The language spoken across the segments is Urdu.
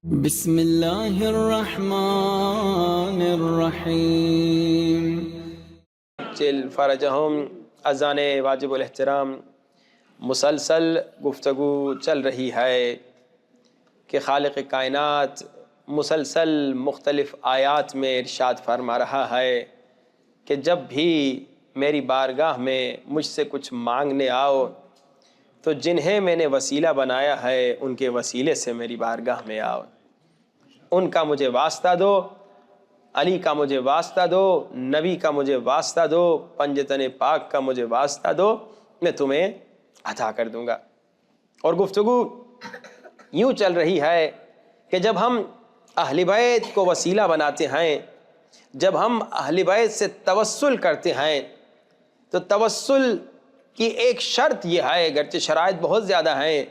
بسم اللہ الرحمن الرحیم۔ چل فرجہم اذان واجب الاحترام مسلسل گفتگو چل رہی ہے کہ خالق کائنات مسلسل مختلف آیات میں ارشاد فرما رہا ہے کہ جب بھی میری بارگاہ میں مجھ سے کچھ مانگنے آؤ تو جنہیں میں نے وسیلہ بنایا ہے ان کے وسیلے سے میری بارگاہ میں آؤ، ان کا مجھے واسطہ دو، علی کا مجھے واسطہ دو، نبی کا مجھے واسطہ دو، پنجتن پاک کا مجھے واسطہ دو، میں تمہیں عطا کر دوں گا۔ اور گفتگو یوں چل رہی ہے کہ جب ہم اہل بیت کو وسیلہ بناتے ہیں، جب ہم اہل بیت سے توسل کرتے ہیں تو توسل کی ایک شرط یہ ہے، اگرچہ شرائط بہت زیادہ ہیں،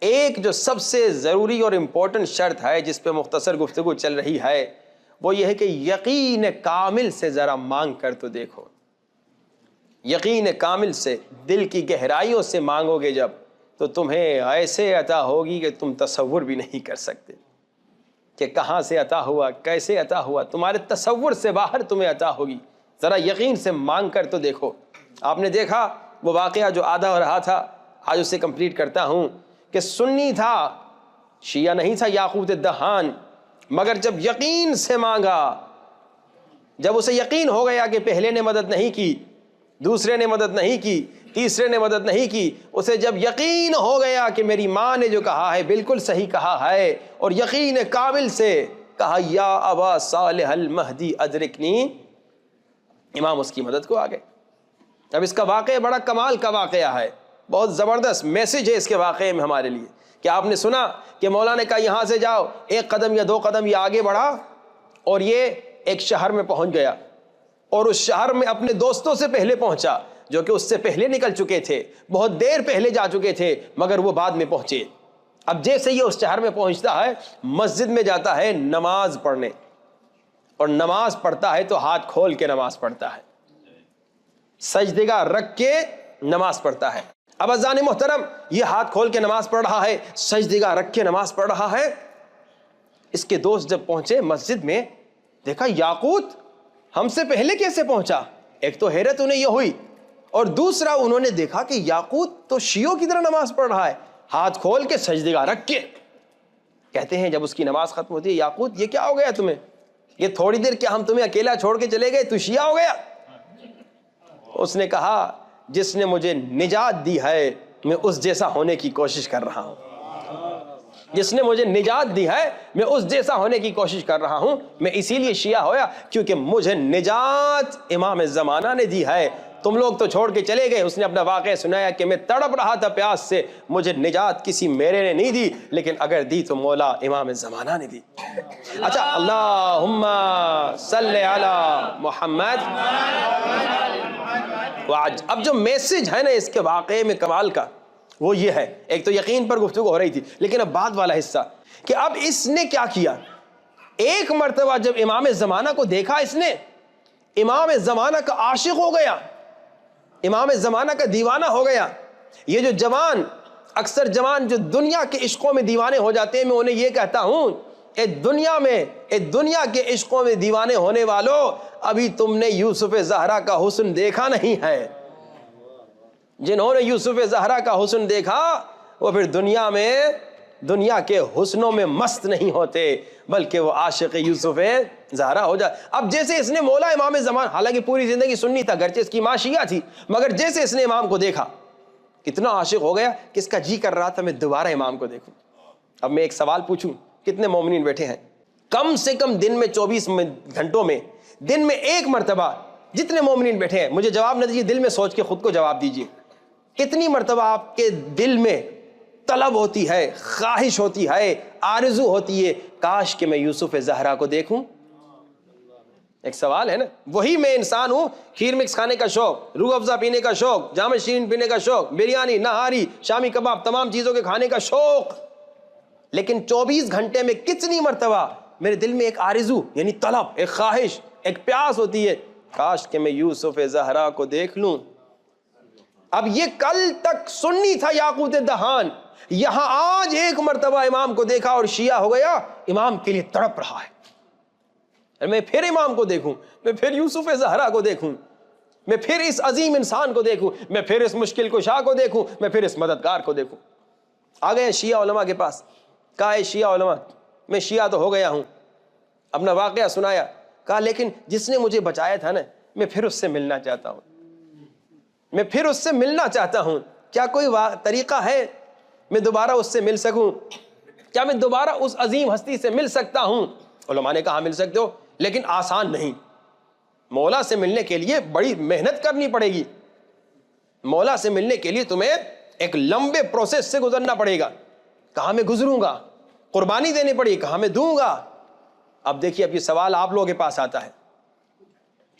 ایک جو سب سے ضروری اور امپورٹنٹ شرط ہے جس پہ مختصر گفتگو چل رہی ہے وہ یہ ہے کہ یقین کامل سے ذرا مانگ کر تو دیکھو۔ یقین کامل سے، دل کی گہرائیوں سے مانگو گے جب تو تمہیں ایسے عطا ہوگی کہ تم تصور بھی نہیں کر سکتے کہ کہاں سے عطا ہوا، کیسے عطا ہوا، تمہارے تصور سے باہر تمہیں عطا ہوگی۔ ذرا یقین سے مانگ کر تو دیکھو۔ آپ نے دیکھا وہ واقعہ جو آدھا رہا تھا، آج اسے کمپلیٹ کرتا ہوں، کہ سنی تھا، شیعہ نہیں تھا یاقوت دہان، مگر جب یقین سے مانگا، جب اسے یقین ہو گیا کہ پہلے نے مدد نہیں کی، دوسرے نے مدد نہیں کی، تیسرے نے مدد نہیں کی، اسے جب یقین ہو گیا کہ میری ماں نے جو کہا ہے بالکل صحیح کہا ہے، اور یقین کامل سے کہا یا ابا صالح المہدی ادرکنی، امام اس کی مدد کو آ گئے۔ اب اس کا واقعہ بڑا کمال کا واقعہ ہے، بہت زبردست میسج ہے اس کے واقعے میں ہمارے لیے، کہ آپ نے سنا کہ مولا نے کہا یہاں سے جاؤ، ایک قدم یا دو قدم یہ آگے بڑھا اور یہ ایک شہر میں پہنچ گیا، اور اس شہر میں اپنے دوستوں سے پہلے پہنچا جو کہ اس سے پہلے نکل چکے تھے، بہت دیر پہلے جا چکے تھے مگر وہ بعد میں پہنچے۔ اب جیسے یہ اس شہر میں پہنچتا ہے، مسجد میں جاتا ہے نماز پڑھنے، اور نماز پڑھتا ہے تو ہاتھ کھول کے نماز پڑھتا ہے، سجدگاہ رکھ کے نماز پڑھتا ہے۔ اب اذان محترم یہ ہاتھ کھول کے نماز پڑھ رہا ہے، سجدگاہ رکھ کے نماز پڑھ رہا ہے۔ اس کے دوست جب پہنچے مسجد میں، دیکھا یاقوت ہم سے پہلے کیسے پہنچا؟ ایک تو حیرت انہیں یہ ہوئی، اور دوسرا انہوں نے دیکھا کہ یاقوت تو شیعوں کی طرح نماز پڑھ رہا ہے، ہاتھ کھول کے سجدگاہ رکھ کے۔ کہتے ہیں جب اس کی نماز ختم ہوتی ہے، یاقوت یہ کیا ہو گیا تمہیں؟ یہ تھوڑی دیر کیا ہم تمہیں اکیلا چھوڑ کے چلے گئے، تو شیعہ ہو گیا؟ اس نے کہا جس نے مجھے نجات دی ہے میں اس جیسا ہونے کی کوشش کر رہا ہوں، جس نے مجھے نجات دی ہے میں اس جیسا ہونے کی کوشش کر رہا ہوں۔ میں اسی لیے شیعہ ہویا کیونکہ مجھے نجات امام زمانہ نے دی ہے، تم لوگ تو چھوڑ کے چلے گئے۔ اس نے اپنا واقعہ سنایا کہ میں تڑپ رہا تھا پیاس سے، مجھے نجات کسی میرے نے نہیں دی، لیکن اگر دی تو مولا امام زمانہ نے دی۔ اچھا، اللہم صلی علی محمد۔ اب جو میسج ہے نا اس کے واقعے میں کمال کا وہ یہ ہے، ایک تو یقین پر گفتگو ہو رہی تھی، لیکن اب بعد والا حصہ کہ اب اس نے کیا کیا، ایک مرتبہ جب امام زمانہ کو دیکھا، اس نے امام زمانہ کا عاشق ہو گیا، امام زمانہ کا دیوانہ ہو گیا۔ یہ جو جوان، اکثر جوان جو دنیا کے عشقوں میں دیوانے ہو جاتے ہیں، میں انہیں یہ کہتا ہوں اے دنیا کے عشقوں میں دیوانے ہونے والوں، ابھی تم نے یوسف زہرا کا حسن دیکھا نہیں ہے۔ جنہوں نے یوسف زہرا کا حسن دیکھا وہ پھر دنیا کے حسنوں میں مست نہیں ہوتے، بلکہ وہ عاشق یوسف زہرا ہو جائے۔ اب جیسے اس نے مولا امام زمان، حالانکہ پوری زندگی سنی تھا، گرچہ اس کی ماں شیعہ تھی، مگر جیسے اس نے امام کو دیکھا اتنا عاشق ہو گیا کہ اس کا جی کر رہا تھا میں دوبارہ امام کو دیکھوں۔ اب میں ایک سوال پوچھوں، کتنے مومنین بیٹھے ہیں کم سے کم دن میں 24 گھنٹوں میں، دن میں ایک مرتبہ، جتنے مومنین بیٹھے ہیں مجھے جواب نہ دیجیے، دل میں سوچ کے خود کو جواب دیجیے، کتنی مرتبہ آپ کے دل میں طلب ہوتی ہے، خواہش ہوتی ہے، آرزو ہوتی ہے، کاش کہ میں یوسف زہرا کو دیکھوں؟ ایک سوال ہے نا۔ وہی میں انسان ہوں، کھیر مکس کھانے کا شوق، روح افزا پینے کا شوق، جام شیرین پینے کا شوق، بریانی، نہاری، شامی کباب، تمام چیزوں کے کھانے کا شوق، لیکن 24 گھنٹے میں کتنی مرتبہ میرے دل میں ایک آرزو یعنی طلب، ایک خواہش، ایک پیاس ہوتی ہے، کاش کہ میں یوسف زہرا کو دیکھ لوں۔ اب یہ کل تک سنی تھا یاقوت دہان، یہاں آج ایک مرتبہ امام کو دیکھا اور شیعہ ہو گیا، امام کے لیے تڑپ رہا ہے، میں پھر امام کو دیکھوں، میں پھر یوسف زہرا کو دیکھوں، میں پھر اس عظیم انسان کو دیکھوں، میں پھر اس مشکل کشا کو دیکھوں، میں پھر اس مددگار کو دیکھوں۔ آ گئے شیعہ علماء کے پاس، کہا اے شیعہ علماء، میں شیعہ تو ہو گیا ہوں، اپنا واقعہ سنایا، کہا لیکن جس نے مجھے بچایا تھا نا، میں پھر اس سے ملنا چاہتا ہوں، میں پھر اس سے ملنا چاہتا ہوں، کیا کوئی طریقہ ہے میں دوبارہ اس سے مل سکوں؟ کیا میں دوبارہ اس عظیم ہستی سے مل سکتا ہوں؟ علماء نے کہا مل سکتے ہو، لیکن آسان نہیں، مولا سے ملنے کے لیے بڑی محنت کرنی پڑے گی، مولا سے ملنے کے لیے تمہیں ایک لمبے پروسیس سے گزرنا پڑے گا۔ کہاں میں گزروں گا؟ قربانی دینی پڑے گی، کہاں میں دوں گا؟ اب دیکھیے، اب یہ سوال آپ لوگوں کے پاس آتا ہے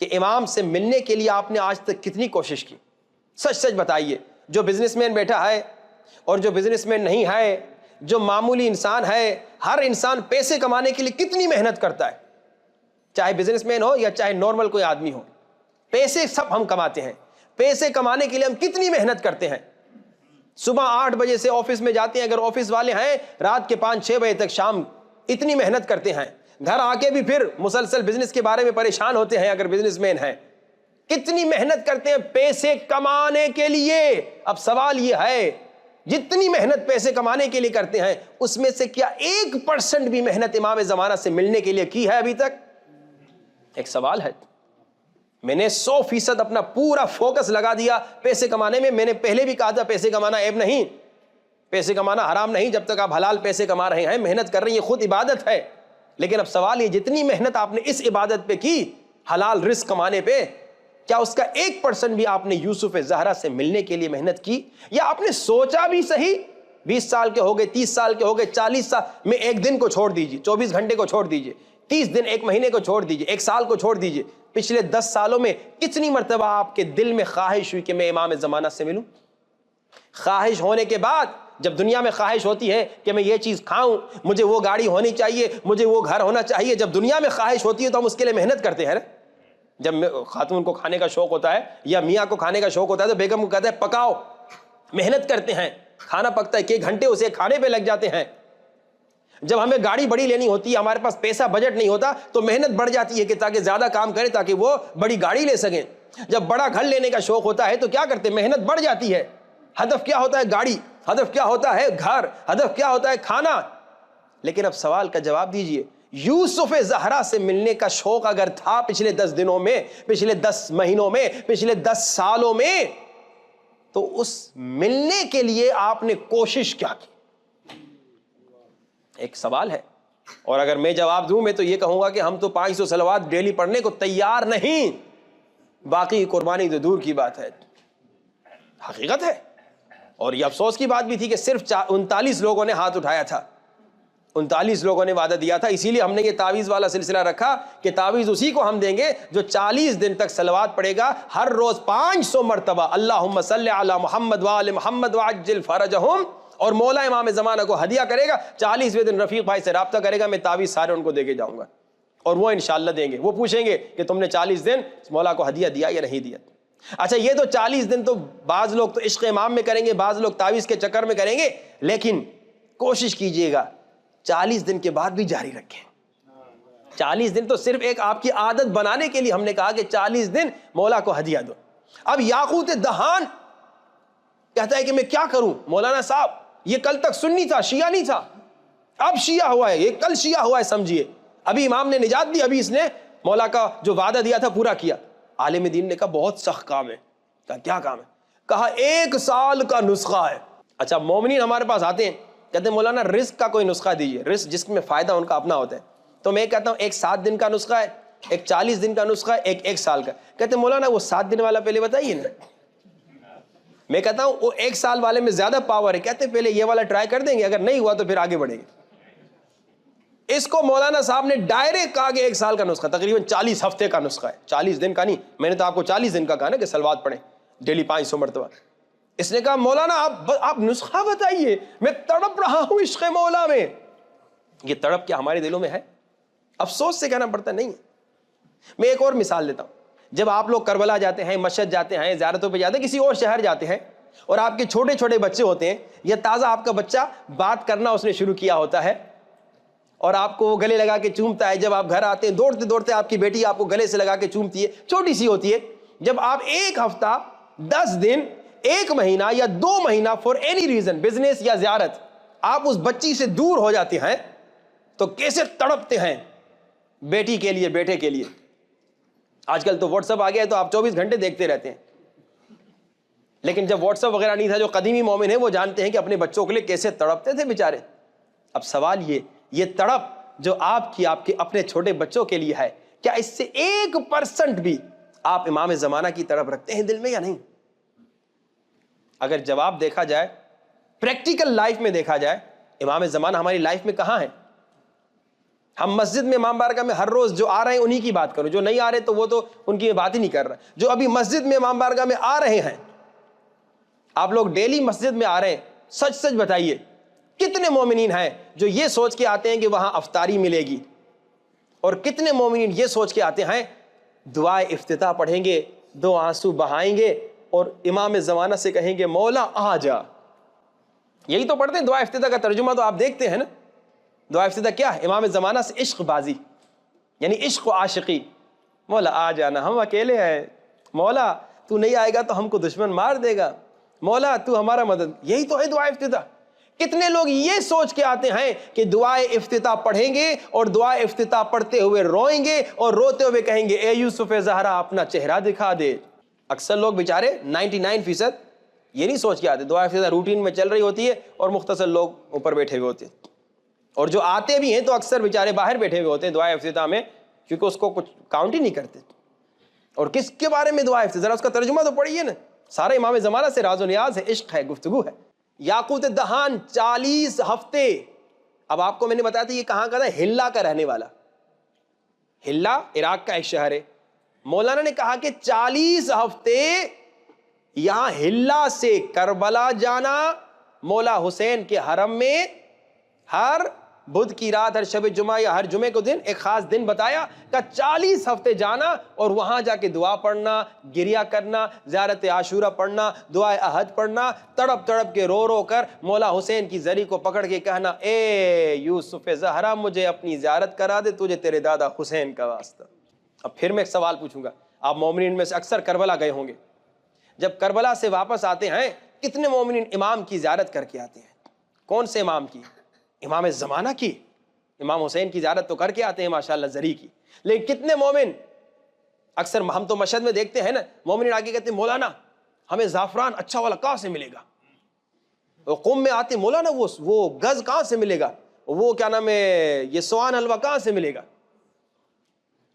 کہ امام سے ملنے کے لیے آپ نے آج تک کتنی کوشش کی؟ سچ سچ بتائیے، جو بزنس مین بیٹھا ہے اور جو بزنس مین نہیں ہے، جو معمولی انسان ہے، ہر انسان پیسے کمانے کے لیے کتنی محنت کرتا ہے، چاہے بزنس مین ہو یا چاہے نارمل کوئی آدمی ہو، پیسے سب ہم کماتے ہیں۔ پیسے کمانے کے لیے ہم کتنی محنت کرتے ہیں، صبح 8 بجے سے آفس میں جاتے ہیں، اگر آفس والے ہیں رات کے 5-6 بجے تک شام، اتنی محنت کرتے ہیں، گھر آ کے بھی پھر مسلسل بزنس کے بارے میں پریشان ہوتے ہیں اگر بزنس مین ہیں، کتنی محنت کرتے ہیں پیسے کمانے کے لیے۔ اب سوال یہ ہے، جتنی محنت پیسے کمانے کے لیے کرتے ہیں، اس میں سے کیا 1% بھی محنت امام زمانہ سے ملنے کے لیے کی ہے ابھی تک؟ ایک سوال ہے۔ میں نے 100% اپنا پورا فوکس لگا دیا پیسے کمانے میں۔ میں نے پہلے بھی کہا تھا پیسے کمانا عیب نہیں، پیسے کمانا حرام نہیں، جب تک آپ حلال پیسے کما رہے ہیں، محنت کر رہے ہیں، یہ خود عبادت ہے۔ لیکن اب سوال یہ، جتنی محنت آپ نے اس عبادت پہ کی، حلال رزق کمانے پہ، کیا اس کا 1% بھی آپ نے یوسف زہرا سے ملنے کے لیے محنت کی؟ یا آپ نے سوچا بھی صحیح، 20 سال کے ہو گئے، 30 سال کے ہو گئے، 40 سال میں، ایک دن کو چھوڑ دیجیے، 24 گھنٹے کو چھوڑ دیجیے، 30 دن، ایک مہینے کو چھوڑ دیجیے، ایک سال کو چھوڑ دیجیے، پچھلے 10 سالوں میں کتنی مرتبہ آپ کے دل میں خواہش ہوئی کہ میں امام زمانہ سے ملوں؟ خواہش ہونے کے بعد، جب دنیا میں خواہش ہوتی ہے کہ میں یہ چیز کھاؤں، مجھے وہ گاڑی ہونی چاہیے، مجھے وہ گھر ہونا چاہیے، جب دنیا میں خواہش ہوتی ہے تو ہم اس کے لیے محنت کرتے ہیں نا۔ جب خاتون کو کھانے کا شوق ہوتا ہے یا میاں کو کھانے کا شوق ہوتا ہے تو بیگم کو کہتا ہے پکاؤ، محنت کرتے ہیں، کھانا پکتا ہے، کئی گھنٹے اسے کھانے پہ لگ جاتے ہیں۔ جب ہمیں گاڑی بڑی لینی ہوتی ہے، ہمارے پاس پیسہ بجٹ نہیں ہوتا تو محنت بڑھ جاتی ہے کہ تاکہ زیادہ کام کریں تاکہ وہ بڑی گاڑی لے سکیں۔ جب بڑا گھر لینے کا شوق ہوتا ہے تو کیا کرتے ہیں؟ محنت بڑھ جاتی ہے۔ ہدف کیا ہوتا ہے؟ گاڑی۔ ہدف کیا ہوتا ہے؟ گھر۔ ہدف کیا ہوتا ہے؟ کھانا۔ لیکن اب سوال کا جواب دیجئے، یوسف زہرا سے ملنے کا شوق اگر تھا پچھلے 10 دنوں میں، پچھلے 10 مہینوں میں، پچھلے 10 سالوں میں، تو اس ملنے کے لیے آپ نے کوشش کیا کی؟ ایک سوال ہے۔ اور اگر میں جواب دوں، میں تو یہ کہوں گا کہ ہم تو 500 صلوات ڈیلی پڑھنے کو تیار نہیں، باقی قربانی تو دور کی بات ہے، حقیقت ہے۔ اور یہ افسوس کی بات بھی تھی کہ صرف 39 لوگوں نے ہاتھ اٹھایا تھا، 39 لوگوں نے وعدہ دیا تھا۔ اسی لیے ہم نے یہ تعویذ والا سلسلہ رکھا کہ تعویذ اسی کو ہم دیں گے جو 40 دن تک صلوات پڑھے گا، ہر روز 500 مرتبہ اللہم صلی علی محمد وآل محمد وعجل فرجہم، اور مولا امام زمانہ کو ہدیہ کرے گا۔ 40ویں دن رفیق بھائی سے رابطہ کرے گا، میں تعویذ سارے ان کو دے کے جاؤں گا، اور وہ انشاءاللہ دیں گے۔ وہ پوچھیں گے کہ تم نے 40 دن مولا کو ہدیہ دیا یا نہیں دیا۔ اچھا، یہ تو 40 دن تو بعض لوگ تو عشق امام میں کریں گے، بعض لوگ تعویذ کے چکر میں کریں گے، لیکن کوشش کیجئے گا 40 دن کے بعد بھی جاری رکھیں۔ 40 دن تو صرف ایک آپ کی عادت بنانے کے لیے ہم نے کہا کہ 40 دن مولا کو ہدیہ دو۔ اب یاقوت دہان کہتا ہے کہ میں کیا کروں مولانا صاحب، یہ کل تک سنی تھا، شیعہ نہیں تھا، اب شیعہ ہوا ہے، یہ کل شیعہ ہوا ہے سمجھیے، ابھی امام نے نجات دی، ابھی اس نے مولا کا جو وعدہ دیا تھا پورا کیا۔ عالم دین نے کہا بہت سخت کام ہے۔ کہا کیا کام ہے؟ کہا 1 سال کا نسخہ ہے۔ اچھا، مومنین ہمارے پاس آتے ہیں، کہتے ہیں مولانا رزق کا کوئی نسخہ دیجئے، رزق جس میں فائدہ ان کا اپنا ہوتا ہے۔ تو میں کہتا ہوں ایک 7 دن کا نسخہ ہے، ایک 40 دن کا نسخہ ہے، ایک سال کا۔ کہتے ہیں مولانا وہ 7 دن والا پہلے بتائیے نا۔ میں کہتا ہوں وہ 1 سال والے میں زیادہ پاور ہے، کہتے ہیں پہلے یہ والا ٹرائی کر دیں گے، اگر نہیں ہوا تو پھر آگے بڑھیں گے۔ اس کو مولانا صاحب نے ڈائریکٹ کہا کہ 1 سال کا نسخہ، تقریباً 40 ہفتے کا نسخہ ہے، 40 دن کا نہیں۔ میں نے تو آپ کو 40 دن کا کہا نا کہ صلوات پڑھیں ڈیلی 500 مرتبہ۔ اس نے کہا مولانا آپ نسخہ بتائیے، میں تڑپ رہا ہوں عشق مولا میں۔ یہ تڑپ کیا ہمارے دلوں میں ہے؟ افسوس سے کہنا پڑتا نہیں ہے۔ میں ایک اور مثال دیتا ہوں۔ جب آپ لوگ کربلا جاتے ہیں، مشہد جاتے ہیں، زیارتوں پہ جاتے ہیں، کسی اور شہر جاتے ہیں، اور آپ کے چھوٹے چھوٹے بچے ہوتے ہیں, یا تازہ آپ کا بچہ بات کرنا اس نے شروع کیا ہوتا ہے اور آپ کو وہ گلے لگا کے چومتا ہے, جب آپ گھر آتے ہیں دوڑتے دوڑتے آپ کی بیٹی آپ کو گلے سے لگا کے چومتی ہے, چھوٹی سی ہوتی ہے, جب آپ ایک ہفتہ 10 دن 1 مہینہ یا 2 مہینہ فار اینی ریزن, بزنس یا زیارت, آپ اس بچی سے دور ہو جاتے ہیں تو کیسے تڑپتے ہیں بیٹی کے لیے, بیٹے کے لیے. آج کل تو واٹس ایپ آ گیا ہے تو آپ 24 گھنٹے دیکھتے رہتے ہیں, لیکن جب واٹس ایپ وغیرہ نہیں تھا, جو قدیمی مومن ہیں وہ جانتے ہیں کہ اپنے بچوں کے لیے کیسے تڑپتے تھے بیچارے. اب سوال یہ تڑپ جو آپ کے اپنے چھوٹے بچوں کے لیے ہے, کیا اس سے 1% بھی آپ امام زمانہ کی تڑپ رکھتے ہیں دل میں یا نہیں؟ اگر جواب دیکھا جائے, پریکٹیکل لائف میں دیکھا جائے, امام زمانہ ہماری لائف میں کہاں ہیں؟ ہم مسجد میں امام بارگاہ میں ہر روز جو آ رہے ہیں انہی کی بات کروں, جو نہیں آ رہے تو وہ تو ان کی بات ہی نہیں کر رہا. جو ابھی مسجد میں امام بارگاہ میں آ رہے ہیں, آپ لوگ ڈیلی مسجد میں آ رہے ہیں, سچ سچ بتائیے کتنے مومنین ہیں جو یہ سوچ کے آتے ہیں کہ وہاں افطاری ملے گی, اور کتنے مومنین یہ سوچ کے آتے ہیں دعائے افتتاح پڑھیں گے, 2 آنسو بہائیں گے اور امام زمانہ سے کہیں گے مولا آ جا. یہی تو پڑھتے ہیں. دعا افتتاح کا ترجمہ تو آپ دیکھتے ہیں نا. دعا افتتاح کیا ہے؟ امام زمانہ سے عشق بازی, یعنی عشق و عاشقی. مولا آ جانا, ہم اکیلے ہیں, مولا تو نہیں آئے گا تو ہم کو دشمن مار دے گا, مولا تو ہمارا مدد. یہی تو ہے دعا افتتاح. کتنے لوگ یہ سوچ کے آتے ہیں کہ دعائے افتتاح پڑھیں گے اور دعائے افتتاح پڑھتے ہوئے روئیں گے اور روتے ہوئے کہیں گے اے یوسف زہرا اپنا چہرہ دکھا دے. اکثر لوگ بیچارے 99% یہ نہیں سوچ کے آتے. دعا افتتاح روٹین میں چل رہی ہوتی ہے اور مختصر لوگ اوپر بیٹھے ہوئے ہوتے ہیں, اور جو آتے بھی ہیں تو اکثر بیچارے باہر بیٹھے ہوئے ہوتے ہیں دعا افتتاح میں, کیونکہ اس کو کچھ کاؤنٹ ہی نہیں کرتے. اور کس کے بارے میں دعا افتتاح, ذرا اس کا ترجمہ تو پڑھیے نا. سارے امام زمانہ سے راز و نیاز ہے, عشق ہے, گفتگو ہے. یاقوت دہان 40 ہفتے. اب آپ کو میں نے بتایا تھا یہ کہاں کا تھا, ہلا کا رہنے والا. ہلا عراق کا ایک شہر ہے. مولانا نے کہا کہ 40 ہفتے یہاں ہلا سے کربلا جانا, مولا حسین کے حرم میں ہر بدھ کی رات, ہر شب جمعہ یا ہر جمعے کو دن, ایک خاص دن بتایا کہ 40 ہفتے جانا اور وہاں جا کے دعا پڑھنا, گریا کرنا, زیارت عاشورہ پڑھنا, دعائے احد پڑھنا, تڑپ تڑپ کے رو رو کر مولا حسین کی زری کو پکڑ کے کہنا اے یوسف زہرا مجھے اپنی زیارت کرا دے, تجھے تیرے دادا حسین کا واسطہ. اب پھر میں ایک سوال پوچھوں گا, آپ مومنین میں سے اکثر کربلا گئے ہوں گے. جب کربلا سے واپس آتے ہیں کتنے مومنین امام کی زیارت کر کے آتے ہیں؟ کون سے امام کی؟ امام زمانہ کی. امام حسین کی زیارت تو کر کے آتے ہیں ماشاءاللہ زری کی. لیکن کتنے مومن, اکثر ہم تو مشہد میں دیکھتے ہیں نا, مومنین آگے کہتے ہیں مولانا ہمیں زعفران اچھا والا کہاں سے ملے گا. وہ قم میں آتے ہیں مولانا وہ گز کہاں سے ملے گا, وہ کیا نام ہے یہ سوان حلوہ کہاں سے ملے گا.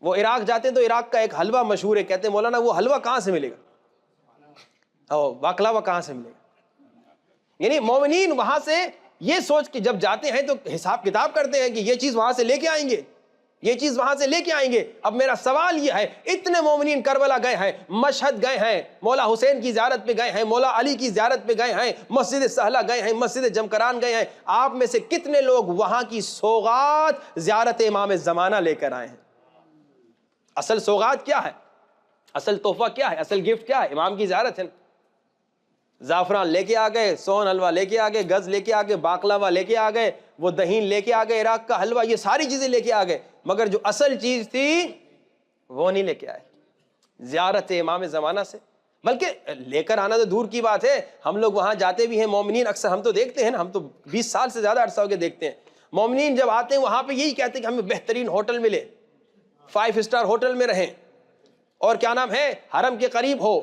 وہ عراق جاتے ہیں تو عراق کا ایک حلوہ مشہور ہے, کہتے ہیں مولانا وہ حلوہ کہاں سے ملے گا, باقلاوہ کہاں سے ملے گا. یعنی مومنین وہاں سے یہ سوچ کے جب جاتے ہیں تو حساب کتاب کرتے ہیں کہ یہ چیز وہاں سے لے کے آئیں گے, یہ چیز وہاں سے لے کے آئیں گے. اب میرا سوال یہ ہے, اتنے مومنین کربلا گئے ہیں, مشہد گئے ہیں, مولا حسین کی زیارت پہ گئے ہیں, مولا علی کی زیارت پہ گئے ہیں, مسجد سہلہ گئے ہیں, مسجد جمکران گئے ہیں, آپ میں سے کتنے لوگ وہاں کی سوغات زیارت امام زمانہ لے کر آئے ہیں؟ اصل سوغات کیا ہے, اصل تحفہ کیا ہے, اصل گفٹ کیا ہے؟ امام کی زیارت ہے. زعفران لے کے آ گئے, سون حلوہ لے کے آ گئے, گز لے کے آ گئے, باقلاوہ لے کے آ گئے, وہ دہین لے کے آ گئے, عراق کا حلوہ, یہ ساری چیزیں لے کے آ گئے, مگر جو اصل چیز تھی وہ نہیں لے کے آئے, زیارت امام زمانہ سے. بلکہ لے کر آنا تو دور کی بات ہے, ہم لوگ وہاں جاتے بھی ہیں مومنین, اکثر ہم تو دیکھتے ہیں نا, ہم تو 20 سال سے زیادہ عرصہ ہو کے دیکھتے ہیں, مومنین جب آتے ہیں وہاں پہ یہی کہتے ہیں کہ ہمیں بہترین ہوٹل ملے, 5 اسٹار ہوٹل میں رہیں, اور کیا نام ہے حرم کے قریب ہو.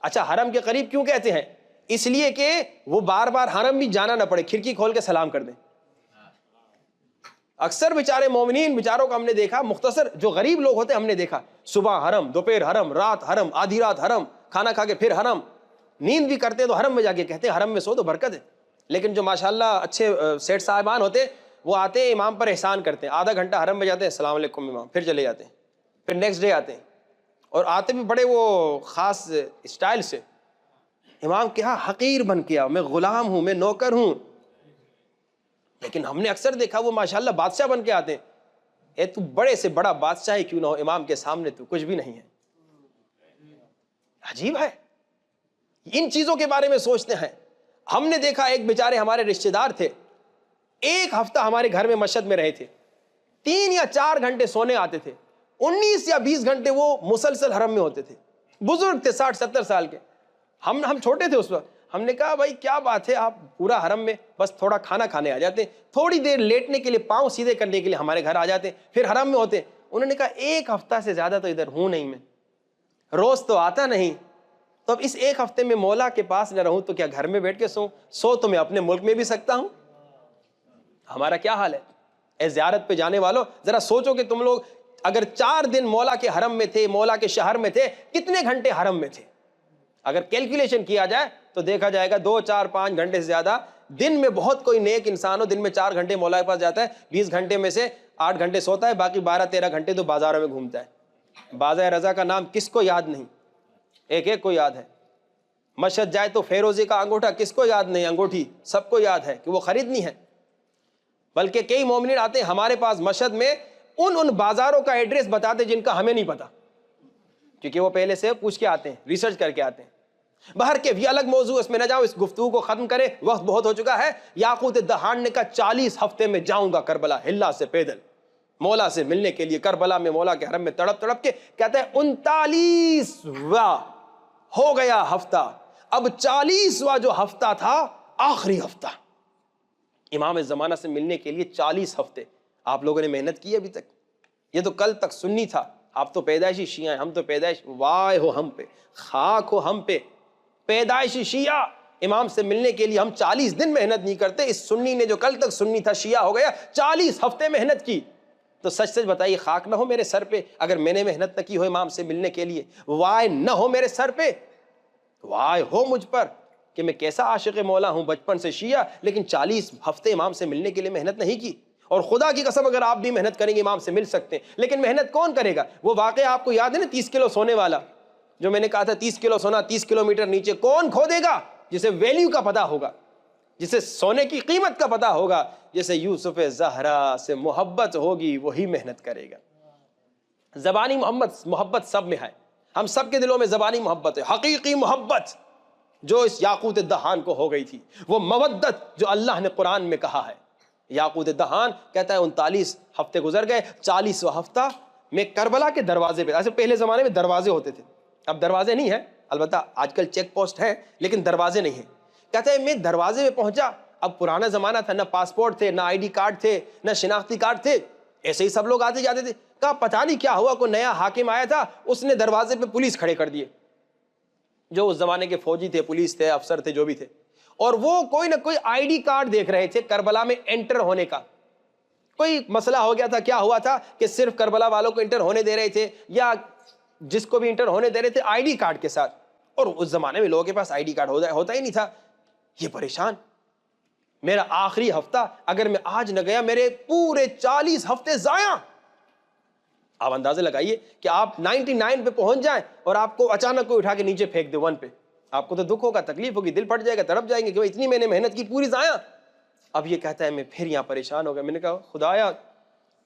اچھا حرم کے قریب کیوں کہتے ہیں؟ اس لیے کہ وہ بار بار حرم بھی جانا نہ پڑے, کھڑکی کھول کے سلام کر دیں. اکثر بیچارے مومنین بیچاروں کو ہم نے دیکھا, مختصر جو غریب لوگ ہوتے ہیں ہم نے دیکھا, صبح حرم, دوپہر حرم, رات حرم, آدھی رات حرم, کھانا کھا کے پھر حرم, نیند بھی کرتے تو حرم میں جا کے کہتے ہیں حرم میں سو تو برکت ہے. لیکن جو ماشاءاللہ اچھے سیٹ صاحبان ہوتے وہ آتے ہیں امام پر احسان کرتے ہیں, آدھا گھنٹہ حرم میں جاتے ہیں, السلام علیکم امام, پھر چلے جاتے ہیں, پھر نیکسٹ ڈے آتے ہیں, اور آتے بھی بڑے وہ خاص اسٹائل سے. امام کہا حقیر بن کیا, میں غلام ہوں, میں نوکر ہوں. لیکن ہم نے اکثر دیکھا وہ ماشاءاللہ بادشاہ بن کے آتے ہیں. اے تو بڑے سے بڑا بادشاہ ہی کیوں نہ ہو, امام کے سامنے تو کچھ بھی نہیں ہے. عجیب ہے. ان چیزوں کے بارے میں سوچتے ہیں. ہم نے دیکھا ایک بیچارے ہمارے رشتے دار تھے, ایک ہفتہ ہمارے گھر میں مشہد میں رہے تھے, 3 یا 4 گھنٹے سونے آتے تھے, 19 یا 20 گھنٹے وہ مسلسل حرم میں ہوتے تھے. بزرگ تھے 60-70 سال کے. ہم چھوٹے تھے اس وقت. ہم نے کہا بھائی کیا بات ہے, آپ پورا حرم میں بس تھوڑا کھانا کھانے آ جاتے ہیں, تھوڑی دیر لیٹنے کے لیے, پاؤں سیدھے کرنے کے لیے ہمارے گھر آ جاتے ہیں, پھر حرم میں ہوتے. انہوں نے کہا 1 ہفتہ سے زیادہ تو ادھر ہوں نہیں, میں روز تو آتا نہیں, تو اب اس 1 ہفتے میں مولا کے پاس نہ رہوں تو کیا گھر میں بیٹھ کے سو تو میں اپنے ملک میں بھی سکتا ہوں. ہمارا کیا حال ہے اے زیارت پہ جانے والوں, ذرا سوچو کہ تم لوگ اگر 4 دن مولا کے حرم میں تھے, مولا کے شہر میں تھے, کتنے گھنٹے حرم میں تھے. اگر کیلکولیشن کیا جائے تو دیکھا جائے گا 2, 4, 5 گھنٹے سے زیادہ. دن میں بہت کوئی نیک انسان ہو, دن میں 4 گھنٹے مولا کے پاس جاتا ہے, 20 گھنٹے میں سے 8 گھنٹے سوتا ہے, باقی 12-13 گھنٹے تو بازاروں میں گھومتا ہے. بازار رضا کا نام کس کو یاد نہیں, ایک کو یاد ہے. مشہد جائے تو فیروزے کا انگوٹھا کس کو یاد نہیں, انگوٹھی سب کو یاد ہے کہ وہ خریدنی ہے. بلکہ کئی مومنین آتے ہیں ہمارے پاس مشہد میں, ان بازاروں کا ایڈریس بتاتے جن کا ہمیں نہیں پتا, کیونکہ وہ پہلے سے پوچھ کے آتے ہیں, ریسرچ کر کے آتے ہیں. باہر کے بھی الگ موضوع, اس میں نہ جاؤ, اس گفتگو کو ختم کرے, وقت بہت ہو چکا ہے. یاقوت دہان نے کہا 40 ہفتے میں جاؤں گا کربلا, ہلا سے پیدل مولا سے ملنے کے لیے. کربلا میں مولا کے حرم میں تڑپ کے کہتا ہے 39واں ہو گیا ہفتہ, اب 40واں جو ہفتہ تھا آخری ہفتہ. امام زمانہ سے ملنے کے لیے 40 ہفتے. آپ لوگوں نے محنت کی ابھی تک؟ یہ تو کل تک سنی تھا, آپ تو پیدائشی شیعہ ہیں, ہم تو پیدائش, وائے ہو ہم پہ, خاک ہو ہم پہ, پیدائشی شیعہ. امام سے ملنے کے لیے ہم 40 دن محنت نہیں کرتے. اس سنی نے جو کل تک سنی تھا شیعہ ہو گیا, 40 ہفتے محنت کی. تو سچ بتائیے خاک نہ ہو میرے سر پہ اگر میں نے محنت نہ کی ہو امام سے ملنے کے لیے, وائے نہ ہو میرے سر پہ, وائے ہو مجھ پر کہ میں کیسا عاشق مولا ہوں, بچپن سے شیعہ, لیکن 40 ہفتے امام سے ملنے کے لیے محنت نہیں کی. اور خدا کی قسم اگر آپ بھی محنت کریں گے امام سے مل سکتے ہیں, لیکن محنت کون کرے گا؟ وہ واقعہ آپ کو یاد ہے نا 30 کلو سونے والا, جو میں نے کہا تھا 30 کلو سونا 30 کلومیٹر نیچے, کون کھو دے گا؟ جسے ویلیو کا پتہ ہوگا, جسے سونے کی قیمت کا پتہ ہوگا, جسے یوسف زہرا سے محبت ہوگی, وہی محنت کرے گا. زبانی محبت سب میں ہے, ہم سب کے دلوں میں زبانی محبت ہے. حقیقی محبت جو اس یاقوت دہان کو ہو گئی تھی, وہ مودت جو اللہ نے قرآن میں کہا ہے. یاقوت دہان کہتا ہے 39 ہفتے گزر گئے, 40واں ہفتہ میں کربلا کے دروازے پہ. ایسے پہلے زمانے میں دروازے ہوتے تھے, اب دروازے نہیں ہیں, البتہ آج کل چیک پوسٹ ہے لیکن دروازے نہیں ہیں. کہتا ہے میں دروازے میں پہنچا. اب پرانا زمانہ تھا, نہ پاسپورٹ تھے, نہ ID کارڈ تھے, نہ شناختی کارڈ تھے, ایسے ہی سب لوگ آتے جاتے تھے. کہا پتہ نہیں کیا ہوا, کوئی نیا حاکم آیا تھا, اس نے دروازے پہ پولیس کھڑے کر دیے, جو اس زمانے کے فوجی تھے, پولیس تھے, افسر تھے, جو بھی تھے. اور وہ کوئی نہ کوئی ID کارڈ دیکھ رہے تھے کربلا میں انٹر ہونے کا. کوئی مسئلہ ہو گیا تھا, کیا ہوا تھا کہ صرف کربلا والوں کو انٹر ہونے دے رہے تھے, یا جس کو بھی انٹر ہونے دے رہے تھے ID کارڈ کے ساتھ. اور اس زمانے میں لوگوں کے پاس ID کارڈ ہوتا ہی نہیں تھا. یہ پریشان, میرا آخری ہفتہ اگر میں آج نہ گیا میرے پورے 40 ہفتے ضائع. آپ اندازہ لگائیے کہ آپ 99 پہ پہنچ جائیں اور آپ کو اچانک کوئی اٹھا کے نیچے پھینک دے 1 پہ, آپ کو تو دکھ ہوگا, تکلیف ہوگی, دل پھٹ جائے گا, تڑپ جائیں گے کہ اتنی میں نے محنت کی پوری ضائع. اب یہ کہتا ہے میں پھر یہاں پریشان ہو گیا. میں نے کہا خدایا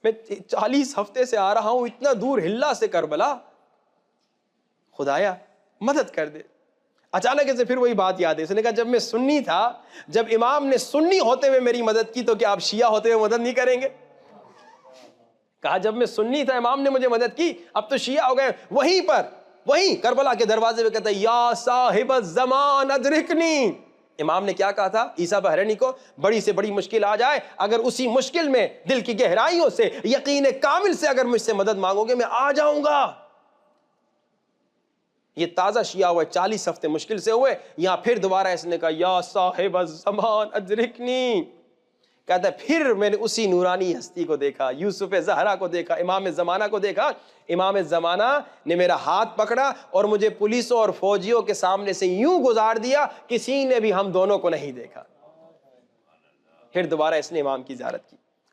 میں 40 ہفتے سے آ رہا ہوں اتنا دور, ہلا سے کربلا, خدایا مدد کر دے. اچانک سے پھر وہی بات یاد ہے. اس نے کہا جب میں سنی تھا, جب امام نے سنی ہوتے ہوئے میری مدد کی, تو کیا آپ شیعہ ہوتے ہوئے مدد نہیں کریں گے؟ کہا جب میں سنی تھا امام نے مجھے مدد کی, اب تو شیعہ ہو گئے. وہیں کربلا کے دروازے پہ کہتا ہے یا صاحب الزمان ادرکنی. امام نے کیا کہا تھا عیسیٰ بحرینی کو؟ بڑی سے بڑی مشکل آ جائے, اگر اسی مشکل میں دل کی گہرائیوں سے یقین کامل سے اگر مجھ سے مدد مانگو گے میں آ جاؤں گا. یہ تازہ شیعہ ہوئے, 40 ہفتے مشکل سے ہوئے, یہاں پھر دوبارہ اس نے کہا یا صاحب الزمان ادرکنی. کہتا ہے پھر میں نے اسی نورانی ہستی کو دیکھا, یوسف زہرا کو دیکھا, امام زمانہ کو دیکھا. امام زمانہ نے میرا ہاتھ پکڑا اور مجھے پولیسوں اور فوجیوں کے سامنے سے یوں گزار دیا, کسی نے بھی ہم دونوں کو نہیں دیکھا. پھر دوبارہ اس نے امام کی زیارت کی.